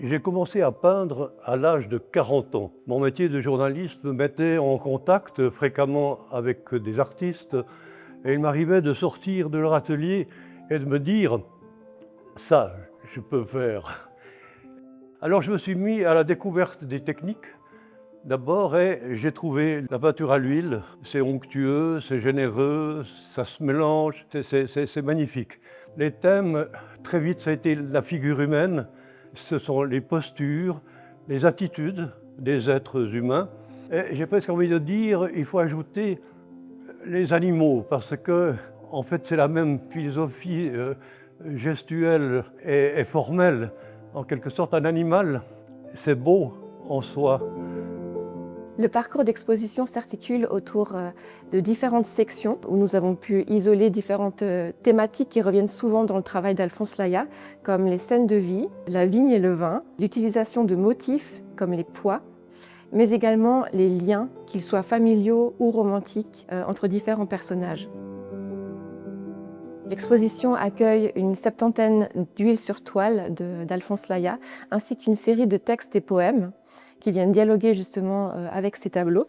J'ai commencé à peindre à l'âge de 40 ans. Mon métier de journaliste me mettait en contact fréquemment avec des artistes et il m'arrivait de sortir de leur atelier et de me dire « ça, je peux faire ». Alors je me suis mis à la découverte des techniques d'abord et j'ai trouvé la peinture à l'huile. C'est onctueux, c'est généreux, ça se mélange, c'est magnifique. Les thèmes, très vite, ça a été la figure humaine. Ce sont les postures, les attitudes des êtres humains. Et j'ai presque envie de dire, il faut ajouter les animaux, parce que, en fait, c'est la même philosophie gestuelle et formelle. En quelque sorte, un animal, c'est beau en soi. Le parcours d'exposition s'articule autour de différentes sections où nous avons pu isoler différentes thématiques qui reviennent souvent dans le travail d'Alphonse Laya, comme les scènes de vie, la vigne et le vin, l'utilisation de motifs comme les pois, mais également les liens, qu'ils soient familiaux ou romantiques, entre différents personnages. L'exposition accueille une septantaine d'huiles sur toile d'Alphonse Laya, ainsi qu'une série de textes et poèmes qui viennent dialoguer justement avec ces tableaux.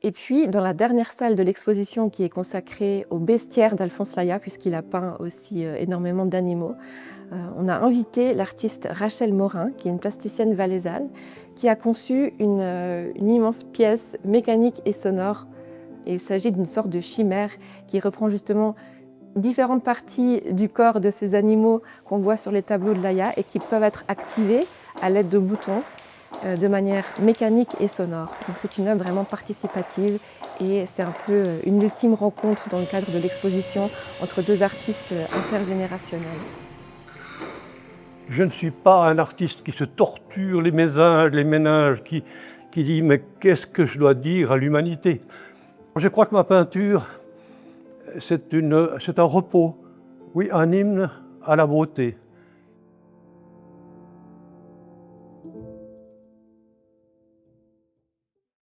Et puis, dans la dernière salle de l'exposition qui est consacrée au bestiaire d'Alphonse Laya, puisqu'il a peint aussi énormément d'animaux, on a invité l'artiste Rachel Morin, qui est une plasticienne valaisanne, qui a conçu une immense pièce mécanique et sonore. Et il s'agit d'une sorte de chimère qui reprend justement différentes parties du corps de ces animaux qu'on voit sur les tableaux de Laya et qui peuvent être activés à l'aide de boutons de manière mécanique et sonore. Donc c'est une œuvre vraiment participative et c'est un peu une ultime rencontre dans le cadre de l'exposition entre deux artistes intergénérationnels. Je ne suis pas un artiste qui se torture les méninges, qui dit « mais qu'est-ce que je dois dire à l'humanité ?» Je crois que ma peinture, c'est un repos, oui, un hymne à la beauté.